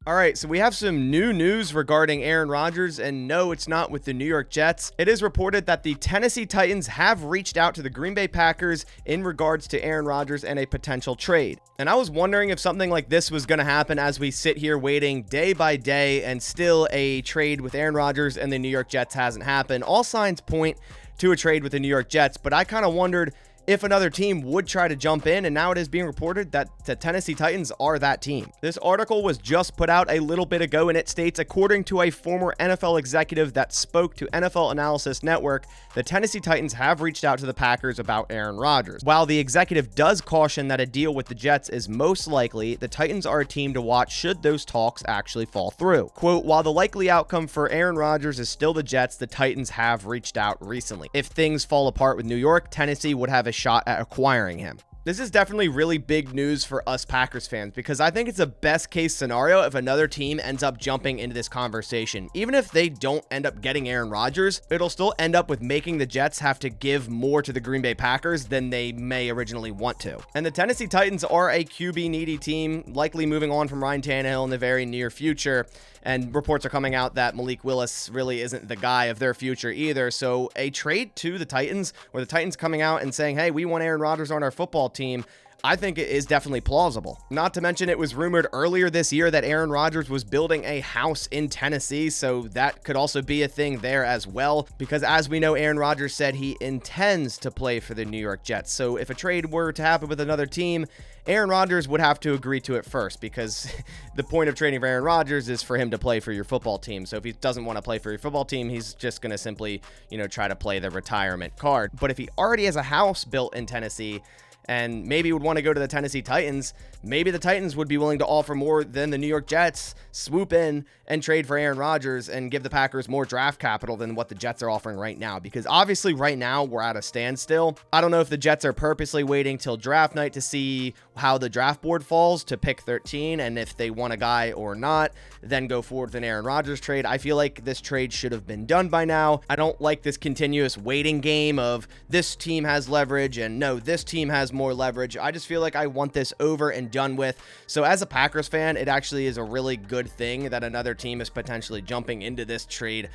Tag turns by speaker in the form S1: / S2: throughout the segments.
S1: All right, so we have some new news regarding Aaron Rodgers, and no, it's not with the New York Jets. It is reported that the Tennessee Titans have reached out to the Green Bay Packers in regards to Aaron Rodgers and a potential trade. And I was wondering if something like this was going to happen as we sit here waiting day by day, and still a trade with Aaron Rodgers and the New York Jets hasn't happened. All signs point to a trade with the New York Jets, but I kind of wondered if another team would try to jump in, and now it is being reported that the Tennessee Titans are that team. This article was just put out a little bit ago, and it states, according to a former NFL executive that spoke to NFL Analysis Network, the Tennessee Titans have reached out to the Packers about Aaron Rodgers. While the executive does caution that a deal with the Jets is most likely, the Titans are a team to watch should those talks actually fall through. Quote, while the likely outcome for Aaron Rodgers is still the Jets, the Titans have reached out recently. If things fall apart with New York, Tennessee would have a shot at acquiring him. This is definitely really big news for us Packers fans, because I think it's a best case scenario if another team ends up jumping into this conversation. Even if they don't end up getting Aaron Rodgers, it'll still end up with making the Jets have to give more to the Green Bay Packers than they may originally want to. And the Tennessee Titans are a QB needy team, likely moving on from Ryan Tannehill in the very near future. And reports are coming out that Malik Willis really isn't the guy of their future either. So a trade to the Titans, or the Titans coming out and saying, hey, we want Aaron Rodgers on our football team, I think it is definitely plausible. Not to mention, it was rumored earlier this year that Aaron Rodgers was building a house in Tennessee, so that could also be a thing there as well, because as we know, Aaron Rodgers said he intends to play for the New York Jets. So if a trade were to happen with another team, Aaron Rodgers would have to agree to it first, because the point of trading for Aaron Rodgers is for him to play for your football team. So if he doesn't want to play for your football team, he's just going to simply, try to play the retirement card. But if he already has a house built in Tennessee, and maybe would want to go to the Tennessee Titans, maybe the Titans would be willing to offer more than the New York Jets, swoop in and trade for Aaron Rodgers and give the Packers more draft capital than what the Jets are offering right now. Because obviously right now we're at a standstill. I don't know if the Jets are purposely waiting till draft night to see how the draft board falls to pick 13, and if they want a guy or not, then go forward with an Aaron Rodgers trade. I feel like this trade should have been done by now. I don't like this continuous waiting game of this team has leverage and no, this team has more leverage. I just feel like I want this over and done with. So as a Packers fan, it actually is a really good thing that another team is potentially jumping into this trade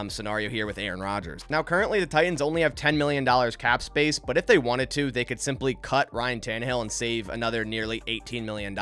S1: scenario here with Aaron Rodgers. Now, currently the Titans only have $10 million cap space, but if they wanted to, they could simply cut Ryan Tannehill and save another nearly $18 million.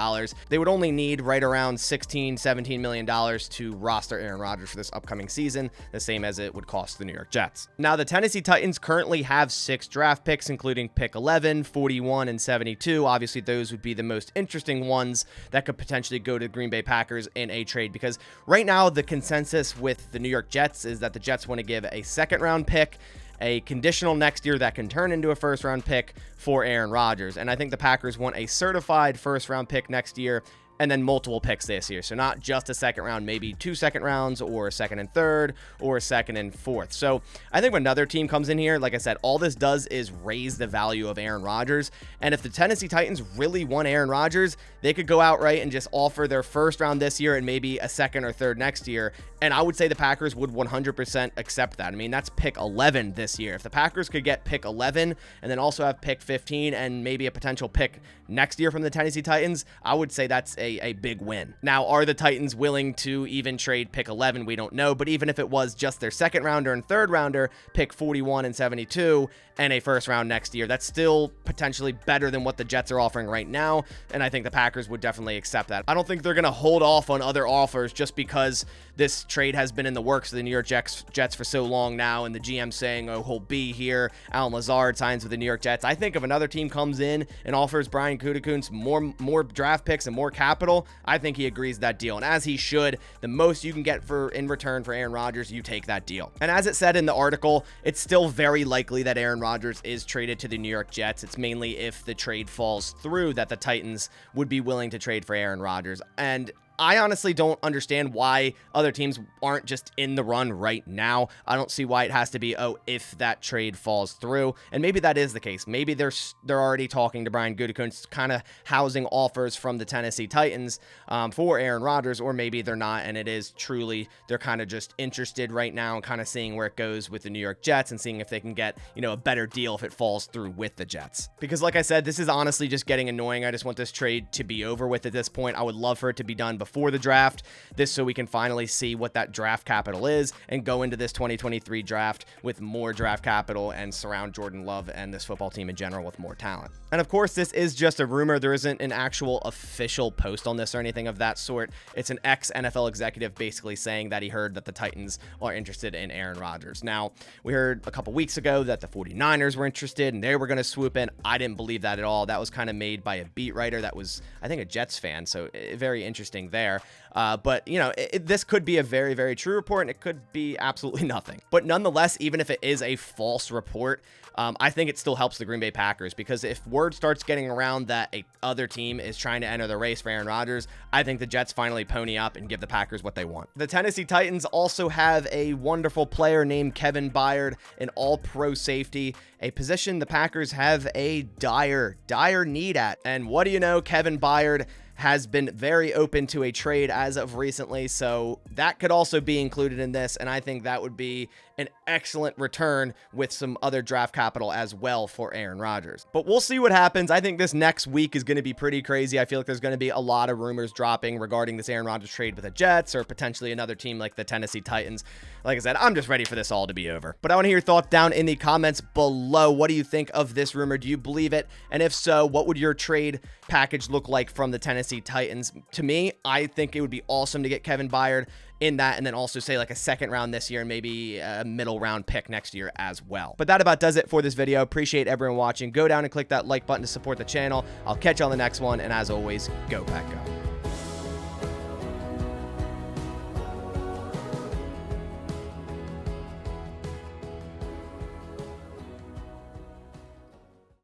S1: They would only need right around $16-17 million to roster Aaron Rodgers for this upcoming season, the same as it would cost the New York Jets. Now, the Tennessee Titans currently have 6 draft picks, including pick 11, 41, and 72. Obviously, those would be the most interesting ones that could potentially go to the Green Bay Packers in a trade, because right now the consensus with the New York Jets is that the Jets want to give a second-round pick, a conditional next year that can turn into a first-round pick for Aaron Rodgers. And I think the Packers want a certified first-round pick next year, and then multiple picks this year. So not just a second round, maybe 2 second rounds, or a second and third, or a second and fourth. So I think when another team comes in here, like I said, all this does is raise the value of Aaron Rodgers. And if the Tennessee Titans really want Aaron Rodgers, they could go outright and just offer their first round this year and maybe a second or third next year. And I would say the Packers would 100% accept that. I mean, that's pick 11 this year. If the Packers could get pick 11 and then also have pick 15 and maybe a potential pick next year from the Tennessee Titans, I would say that's a big win. Now, are the Titans willing to even trade pick 11? We don't know, but even if it was just their second rounder and third rounder, pick 41 and 72, and a first round next year, that's still potentially better than what the Jets are offering right now, and I think the Packers would definitely accept that. I don't think they're going to hold off on other offers just because this trade has been in the works of the New York Jets for so long now, and the GM saying, oh, he'll be here. Alan Lazard signs with the New York Jets. I think if another team comes in and offers Brian Gutekunst more draft picks and more capital, I think he agrees to that deal, and as he should. The most you can get in return for Aaron Rodgers, you take that deal. And as it said in the article, it's still very likely that Aaron Rodgers is traded to the New York Jets. It's mainly if the trade falls through that the Titans would be willing to trade for Aaron Rodgers. And I honestly don't understand why other teams aren't just in the run right now. I don't see why it has to be, oh, if that trade falls through. And maybe that is the case. Maybe they're already talking to Brian Gutekunst, kind of housing offers from the Tennessee Titans for Aaron Rodgers, or maybe they're not, and it is truly they're kind of just interested right now and kind of seeing where it goes with the New York Jets and seeing if they can get, a better deal if it falls through with the Jets. Because like I said, this is honestly just getting annoying. I just want this trade to be over with at this point. I would love for it to be done before the draft. This so we can finally see what that draft capital is and go into this 2023 draft with more draft capital and surround Jordan Love and this football team in general with more talent. And of course, this is just a rumor. There isn't an actual official post on this or anything of that sort. It's an ex-NFL executive basically saying that he heard that the Titans are interested in Aaron Rodgers. Now, we heard a couple weeks ago that the 49ers were interested and they were going to swoop in. I didn't believe that at all. That was kind of made by a beat writer that was, I think, a Jets fan, so very interesting there. But, you know, this could be a very, very true report, and it could be absolutely nothing. But nonetheless, even if it is a false report, I think it still helps the Green Bay Packers, because if word starts getting around that a other team is trying to enter the race for Aaron Rodgers, I think the Jets finally pony up and give the Packers what they want. The Tennessee Titans also have a wonderful player named Kevin Byard, an all-pro safety, a position the Packers have a dire need at. And what do you know, Kevin Byard has been very open to a trade as of recently, so that could also be included in this, and I think that would be an excellent return with some other draft capital as well for Aaron Rodgers. But we'll see what happens. I think this next week is going to be pretty crazy. I feel like there's going to be a lot of rumors dropping regarding this Aaron Rodgers trade with the Jets or potentially another team like the Tennessee Titans. Like I said, I'm just ready for this all to be over. But I want to hear your thoughts down in the comments below. What do you think of this rumor? Do you believe it? And if so, what would your trade package look like from the Tennessee Titans? To me, I think it would be awesome to get Kevin Byard in that, and then also say like a second round this year and maybe a middle round pick next year as well. But that about does it for this video. Appreciate everyone watching. Go down and click that like button to support the channel. I'll catch you on the next one, and as always, go Pack Go.